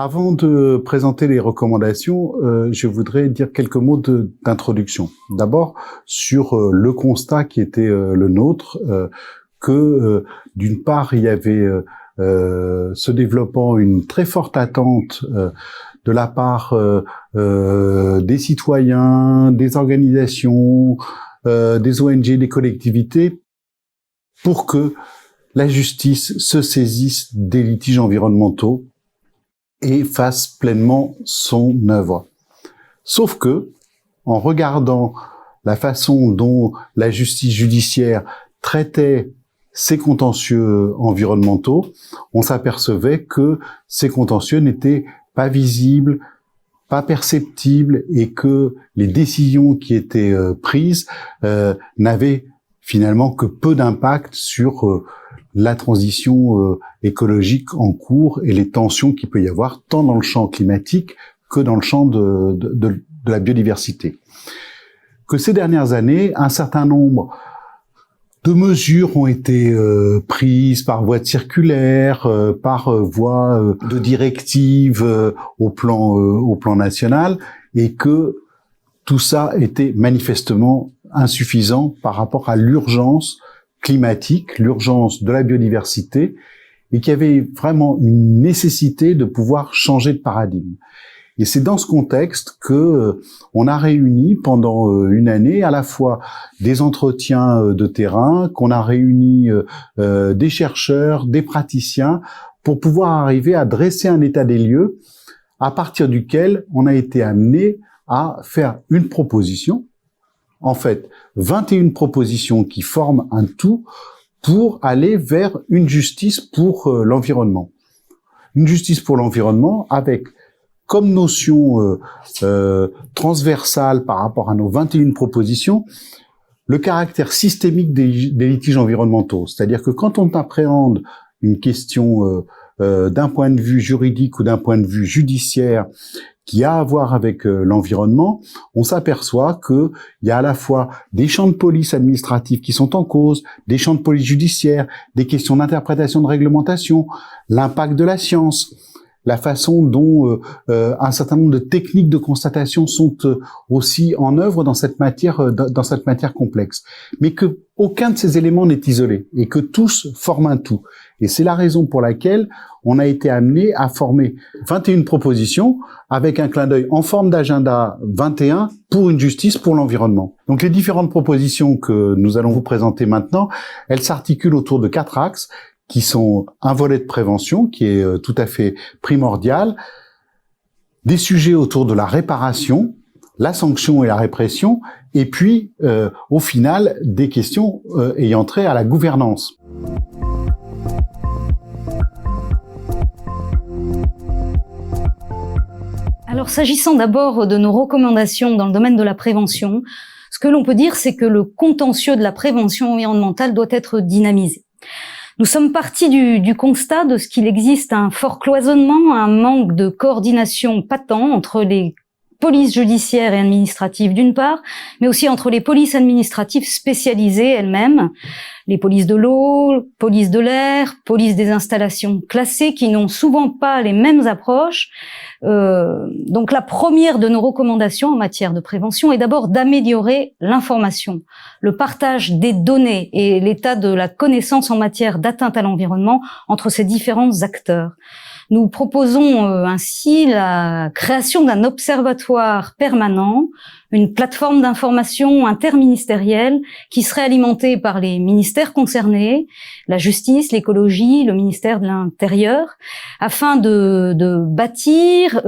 Avant de présenter les recommandations, je voudrais dire quelques mots d'introduction. D'abord, sur le constat qui était le nôtre, que d'une part, il y avait se développant une très forte attente de la part des citoyens, des organisations, des ONG, des collectivités, pour que la justice se saisisse des litiges environnementaux et fasse pleinement son œuvre. Sauf que, en regardant la façon dont la justice judiciaire traitait ces contentieux environnementaux, on s'apercevait que ces contentieux n'étaient pas visibles, pas perceptibles, et que les décisions qui étaient prises n'avaient finalement que peu d'impact sur la transition écologique en cours et les tensions qu'il peut y avoir tant dans le champ climatique que dans le champ de la biodiversité. Que ces dernières années, un certain nombre de mesures ont été prises par voie de circulaire, par voie de directive au plan national, et que tout ça était manifestement insuffisant par rapport à l'urgence climatique, l'urgence de la biodiversité, et qu'il y avait vraiment une nécessité de pouvoir changer de paradigme. Et c'est dans ce contexte que on a réuni pendant une année à la fois des entretiens de terrain, qu'on a réuni des chercheurs, des praticiens, pour pouvoir arriver à dresser un état des lieux à partir duquel on a été amené à faire une proposition. En fait, 21 propositions qui forment un tout pour aller vers une justice pour l'environnement. Une justice pour l'environnement avec comme notion transversale par rapport à nos 21 propositions, le caractère systémique des litiges environnementaux. C'est-à-dire que quand on appréhende une question d'un point de vue juridique ou d'un point de vue judiciaire qui a à voir avec l'environnement, on s'aperçoit que il y a à la fois des champs de police administratifs qui sont en cause, des champs de police judiciaire, des questions d'interprétation de réglementation, l'impact de la science, la façon dont un certain nombre de techniques de constatation sont aussi en œuvre dans cette matière complexe, mais que aucun de ces éléments n'est isolé et que tous forment un tout. Et c'est la raison pour laquelle on a été amené à former 21 propositions avec un clin d'œil en forme d'agenda 21 pour une justice pour l'environnement. Donc les différentes propositions que nous allons vous présenter maintenant, elles s'articulent autour de 4 axes qui sont un volet de prévention qui est tout à fait primordial, des sujets autour de la réparation, la sanction et la répression, et puis au final des questions ayant trait à la gouvernance. Alors, s'agissant d'abord de nos recommandations dans le domaine de la prévention, ce que l'on peut dire, c'est que le contentieux de la prévention environnementale doit être dynamisé. Nous sommes partis du constat de ce qu'il existe un fort cloisonnement, un manque de coordination patent entre les polices judiciaires et administratives d'une part, mais aussi entre les polices administratives spécialisées elles-mêmes, les polices de l'eau, polices de l'air, polices des installations classées qui n'ont souvent pas les mêmes approches. Donc la première de nos recommandations en matière de prévention est d'abord d'améliorer l'information, le partage des données et l'état de la connaissance en matière d'atteinte à l'environnement entre ces différents acteurs. Nous proposons ainsi la création d'un observatoire permanent, une plateforme d'information interministérielle qui serait alimentée par les ministères concernés, la justice, l'écologie, le ministère de l'Intérieur, afin de bâtir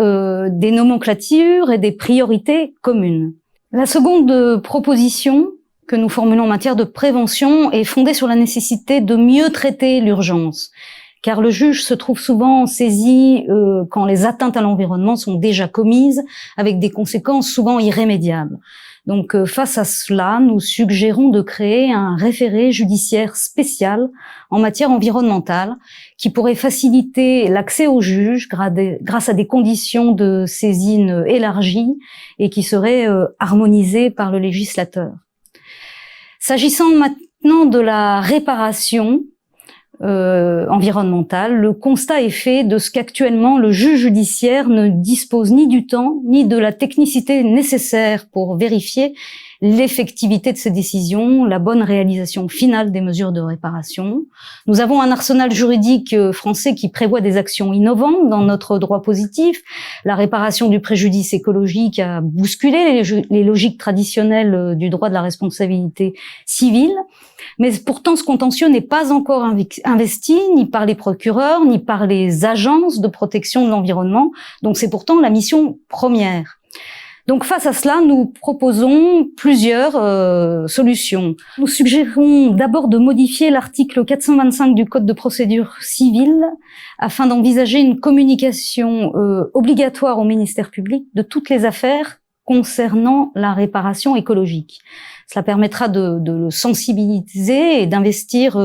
des nomenclatures et des priorités communes. La seconde proposition que nous formulons en matière de prévention est fondée sur la nécessité de mieux traiter l'urgence. Car le juge se trouve souvent saisi quand les atteintes à l'environnement sont déjà commises, avec des conséquences souvent irrémédiables. Donc face à cela, nous suggérons de créer un référé judiciaire spécial en matière environnementale qui pourrait faciliter l'accès au juge grâce à des conditions de saisine élargies et qui seraient harmonisées par le législateur. S'agissant maintenant de la réparation, environnementale, le constat est fait de ce qu'actuellement le juge judiciaire ne dispose ni du temps ni de la technicité nécessaire pour vérifier l'effectivité de ces décisions, la bonne réalisation finale des mesures de réparation. Nous avons un arsenal juridique français qui prévoit des actions innovantes dans notre droit positif. La réparation du préjudice écologique a bousculé les logiques traditionnelles du droit de la responsabilité civile. Mais pourtant, ce contentieux n'est pas encore investi ni par les procureurs, ni par les agences de protection de l'environnement. Donc c'est pourtant la mission première. Donc face à cela, nous proposons plusieurs solutions. Nous suggérons d'abord de modifier l'article 425 du Code de procédure civile afin d'envisager une communication obligatoire au ministère public de toutes les affaires concernant la réparation écologique. Cela permettra de le sensibiliser et d'investir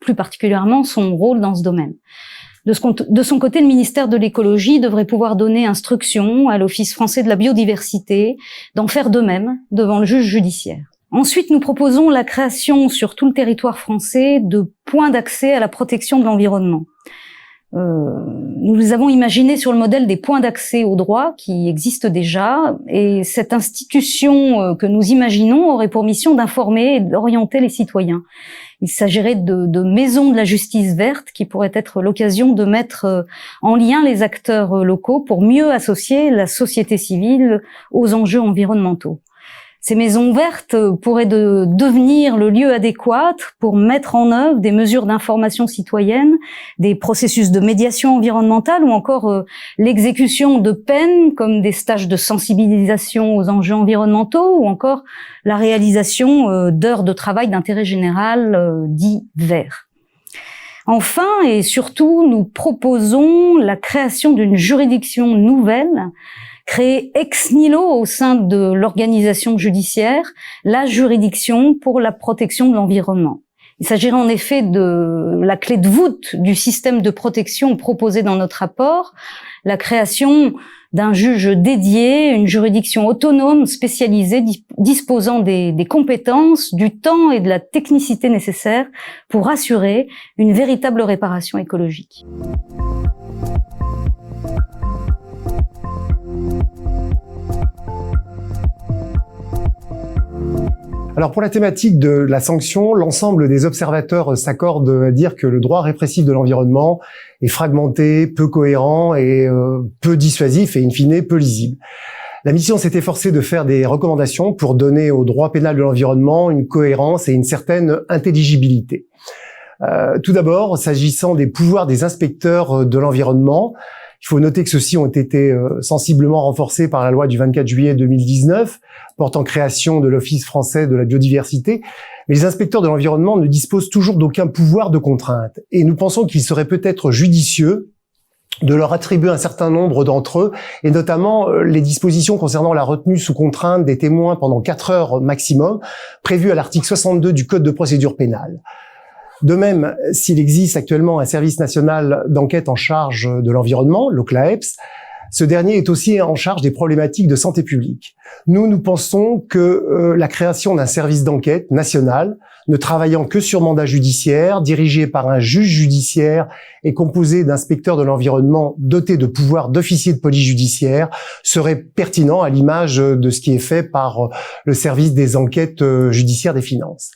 plus particulièrement son rôle dans ce domaine. De son côté, le ministère de l'écologie devrait pouvoir donner instruction à l'Office français de la biodiversité d'en faire de même devant le juge judiciaire. Ensuite, nous proposons la création sur tout le territoire français de points d'accès à la protection de l'environnement. Nous les avons imaginés sur le modèle des points d'accès au droit qui existent déjà, et cette institution que nous imaginons aurait pour mission d'informer et d'orienter les citoyens. Il s'agirait de maisons de la justice verte qui pourraient être l'occasion de mettre en lien les acteurs locaux pour mieux associer la société civile aux enjeux environnementaux. Ces maisons vertes pourraient devenir le lieu adéquat pour mettre en œuvre des mesures d'information citoyenne, des processus de médiation environnementale ou encore l'exécution de peines comme des stages de sensibilisation aux enjeux environnementaux ou encore la réalisation d'heures de travail d'intérêt général dits verts. Enfin et surtout, nous proposons la création d'une juridiction nouvelle créée ex nihilo au sein de l'organisation judiciaire, la juridiction pour la protection de l'environnement. Il s'agirait en effet de la clé de voûte du système de protection proposé dans notre rapport, la création d'un juge dédié, une juridiction autonome spécialisée disposant des compétences, du temps et de la technicité nécessaires pour assurer une véritable réparation écologique. Alors pour la thématique de la sanction, l'ensemble des observateurs s'accordent à dire que le droit répressif de l'environnement est fragmenté, peu cohérent et peu dissuasif et in fine peu lisible. La mission s'est efforcée de faire des recommandations pour donner au droit pénal de l'environnement une cohérence et une certaine intelligibilité. Tout d'abord, s'agissant des pouvoirs des inspecteurs de l'environnement, il faut noter que ceux-ci ont été sensiblement renforcés par la loi du 24 juillet 2019 portant création de l'Office français de la biodiversité. Mais les inspecteurs de l'environnement ne disposent toujours d'aucun pouvoir de contrainte. Et nous pensons qu'il serait peut-être judicieux de leur attribuer un certain nombre d'entre eux, et notamment les dispositions concernant la retenue sous contrainte des témoins pendant 4 heures maximum, prévues à l'article 62 du Code de procédure pénale. De même, s'il existe actuellement un service national d'enquête en charge de l'environnement, l'OCLAEPS, ce dernier est aussi en charge des problématiques de santé publique. Nous pensons que la création d'un service d'enquête national, ne travaillant que sur mandat judiciaire, dirigé par un juge judiciaire et composé d'inspecteurs de l'environnement dotés de pouvoirs d'officiers de police judiciaire, serait pertinent à l'image de ce qui est fait par le service des enquêtes judiciaires des finances.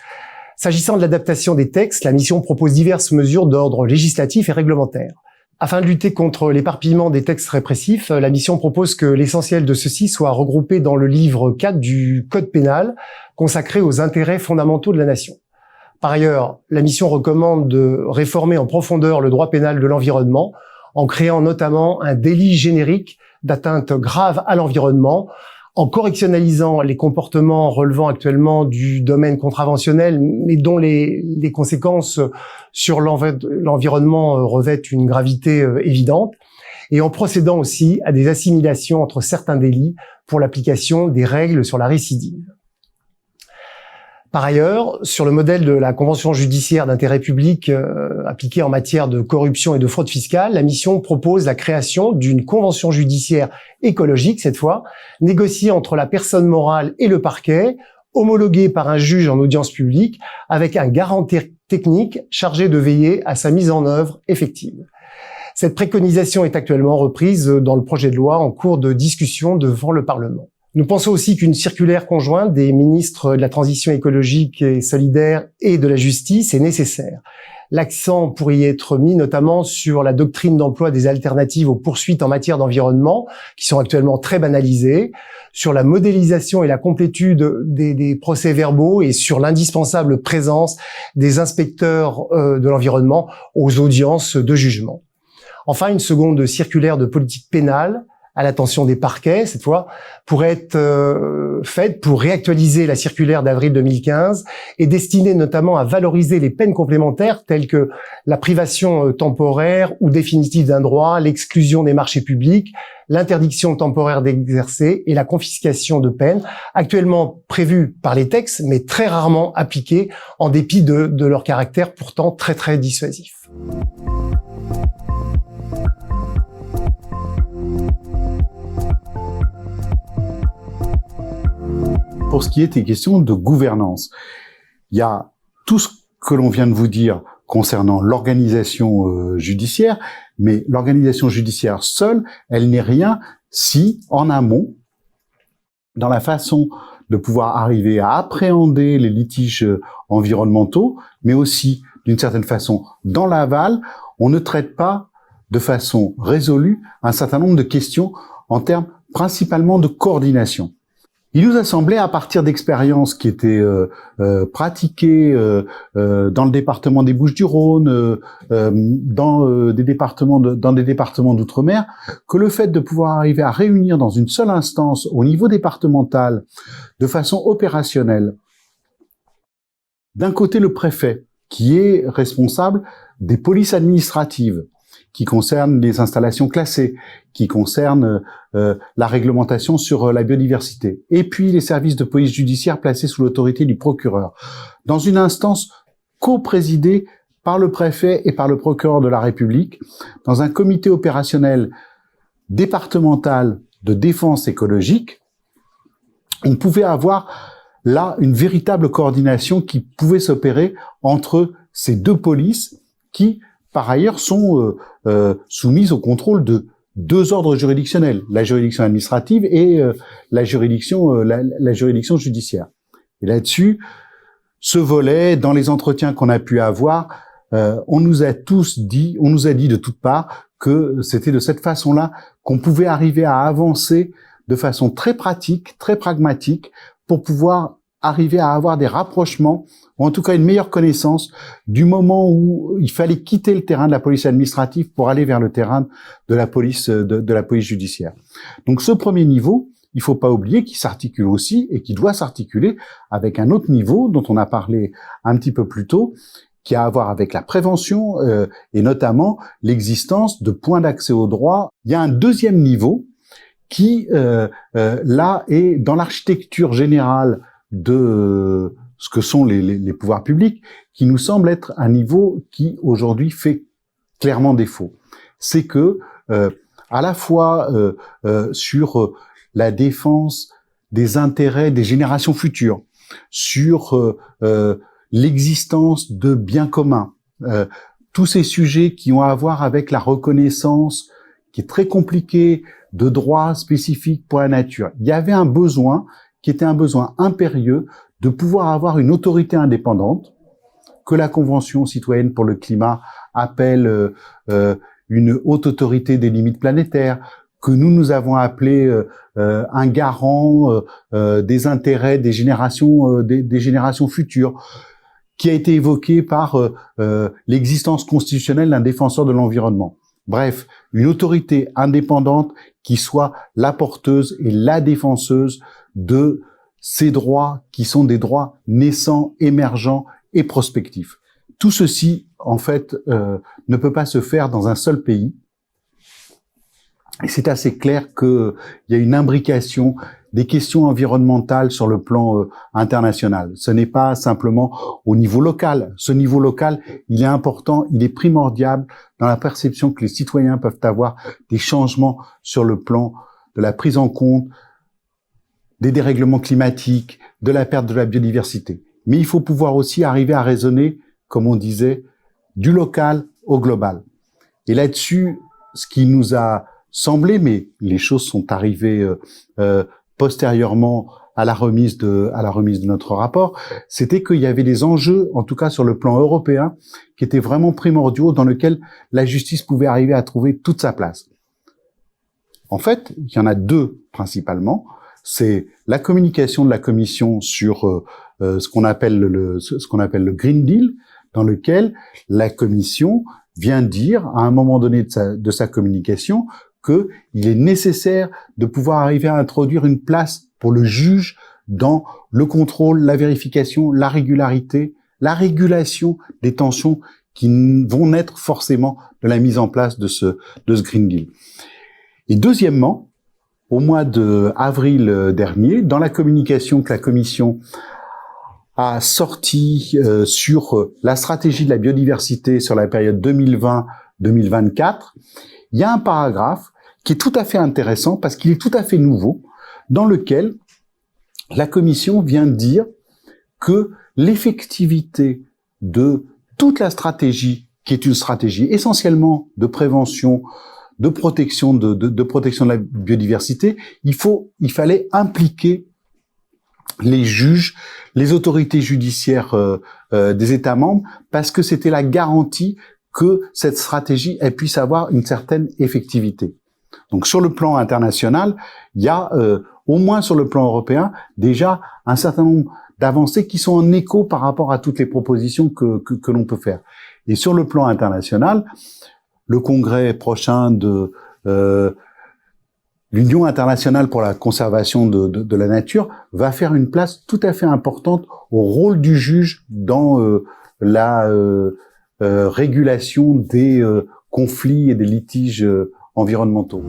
S'agissant de l'adaptation des textes, la mission propose diverses mesures d'ordre législatif et réglementaire. Afin de lutter contre l'éparpillement des textes répressifs, la mission propose que l'essentiel de ceux-ci soit regroupé dans le livre 4 du Code pénal, consacré aux intérêts fondamentaux de la nation. Par ailleurs, la mission recommande de réformer en profondeur le droit pénal de l'environnement, en créant notamment un délit générique d'atteinte grave à l'environnement, en correctionnalisant les comportements relevant actuellement du domaine contraventionnel, mais dont les conséquences sur l'environnement revêtent une gravité évidente, et en procédant aussi à des assimilations entre certains délits pour l'application des règles sur la récidive. Par ailleurs, sur le modèle de la convention judiciaire d'intérêt public appliquée en matière de corruption et de fraude fiscale, la mission propose la création d'une convention judiciaire écologique, cette fois, négociée entre la personne morale et le parquet, homologuée par un juge en audience publique, avec un garant technique chargée de veiller à sa mise en œuvre effective. Cette préconisation est actuellement reprise dans le projet de loi en cours de discussion devant le Parlement. Nous pensons aussi qu'une circulaire conjointe des ministres de la Transition écologique et solidaire et de la Justice est nécessaire. L'accent pourrait y être mis notamment sur la doctrine d'emploi des alternatives aux poursuites en matière d'environnement, qui sont actuellement très banalisées, sur la modélisation et la complétude des procès-verbaux et sur l'indispensable présence des inspecteurs de l'environnement aux audiences de jugement. Enfin, une seconde circulaire de politique pénale à l'attention des parquets, cette fois, pourrait être faite pour réactualiser la circulaire d'avril 2015 et destinée notamment à valoriser les peines complémentaires telles que la privation temporaire ou définitive d'un droit, l'exclusion des marchés publics, l'interdiction temporaire d'exercer et la confiscation de peines, actuellement prévues par les textes, mais très rarement appliquées en dépit de leur caractère pourtant très dissuasif. Pour ce qui est des questions de gouvernance, il y a tout ce que l'on vient de vous dire concernant l'organisation judiciaire, mais l'organisation judiciaire seule, elle n'est rien si, en amont, dans la façon de pouvoir arriver à appréhender les litiges environnementaux, mais aussi, d'une certaine façon, dans l'aval, on ne traite pas de façon résolue un certain nombre de questions en termes principalement de coordination. Il nous a semblé, à partir d'expériences qui étaient pratiquées dans le département des Bouches-du-Rhône, dans des départements d'outre-mer, que le fait de pouvoir arriver à réunir dans une seule instance au niveau départemental, de façon opérationnelle, d'un côté le préfet, qui est responsable des polices administratives, qui concernent les installations classées, qui concernent la réglementation sur la biodiversité, et puis les services de police judiciaire placés sous l'autorité du procureur, dans une instance co-présidée par le préfet et par le procureur de la République, dans un comité opérationnel départemental de défense écologique. On pouvait avoir là une véritable coordination qui pouvait s'opérer entre ces deux polices qui, par ailleurs, sont soumises au contrôle de deux ordres juridictionnels, la juridiction administrative et la juridiction judiciaire. Et là-dessus, ce volet, dans les entretiens qu'on a pu avoir, on nous a dit de toutes parts que c'était de cette façon-là qu'on pouvait arriver à avancer de façon très pratique, très pragmatique, pour pouvoir arriver à avoir des rapprochements, ou en tout cas une meilleure connaissance du moment où il fallait quitter le terrain de la police administrative pour aller vers le terrain de la police judiciaire. Donc ce premier niveau, il faut pas oublier qu'il s'articule aussi et qu'il doit s'articuler avec un autre niveau dont on a parlé un petit peu plus tôt, qui a à voir avec la prévention et notamment l'existence de points d'accès au droit. Il y a un deuxième niveau qui, là, est dans l'architecture générale de ce que sont les pouvoirs publics, qui nous semble être un niveau qui, aujourd'hui, fait clairement défaut. C'est que, à la fois sur la défense des intérêts des générations futures, sur l'existence de biens communs, tous ces sujets qui ont à voir avec la reconnaissance, qui est très compliquée, de droits spécifiques pour la nature. Il y avait un besoin qui était un besoin impérieux de pouvoir avoir une autorité indépendante, que la Convention citoyenne pour le climat appelle une haute autorité des limites planétaires, que nous avons appelé un garant des intérêts des générations futures, qui a été évoqué par l'existence constitutionnelle d'un défenseur de l'environnement. Bref, une autorité indépendante qui soit la porteuse et la défenseuse de ces droits qui sont des droits naissants, émergents et prospectifs. Tout ceci, en fait, ne peut pas se faire dans un seul pays. Et c'est assez clair qu'il y a une imbrication des questions environnementales sur le plan international. Ce n'est pas simplement au niveau local. Ce niveau local, il est important, il est primordial dans la perception que les citoyens peuvent avoir des changements sur le plan de la prise en compte des dérèglements climatiques, de la perte de la biodiversité. Mais il faut pouvoir aussi arriver à raisonner comme on disait, du local au global. Et là-dessus, ce qui nous a semblé, mais les choses sont arrivées postérieurement à la remise de notre rapport, c'était qu'il y avait des enjeux, en tout cas sur le plan européen, qui étaient vraiment primordiaux, dans lesquels la justice pouvait arriver à trouver toute sa place. En fait, il y en a deux principalement. C'est la communication de la Commission sur ce qu'on appelle le Green Deal, dans lequel la Commission vient dire, à un moment donné de sa communication, qu'il est nécessaire de pouvoir arriver à introduire une place pour le juge dans le contrôle, la vérification, la régularité, la régulation des tensions qui vont naître forcément de la mise en place de ce Green Deal. Et deuxièmement, au mois d'avril dernier, dans la communication que la Commission a sortie sur la stratégie de la biodiversité sur la période 2020-2024, il y a un paragraphe qui est tout à fait intéressant parce qu'il est tout à fait nouveau, dans lequel la Commission vient dire que l'effectivité de toute la stratégie, qui est une stratégie essentiellement de prévention, de protection de protection de la biodiversité, il fallait impliquer les juges, les autorités judiciaires des États membres, parce que c'était la garantie que cette stratégie elle puisse avoir une certaine effectivité. Donc sur le plan international, il y a au moins sur le plan européen déjà un certain nombre d'avancées qui sont en écho par rapport à toutes les propositions que l'on peut faire. Et sur le plan international, le congrès prochain de l'Union internationale pour la conservation de la nature va faire une place tout à fait importante au rôle du juge dans la régulation des conflits et des litiges environnementaux.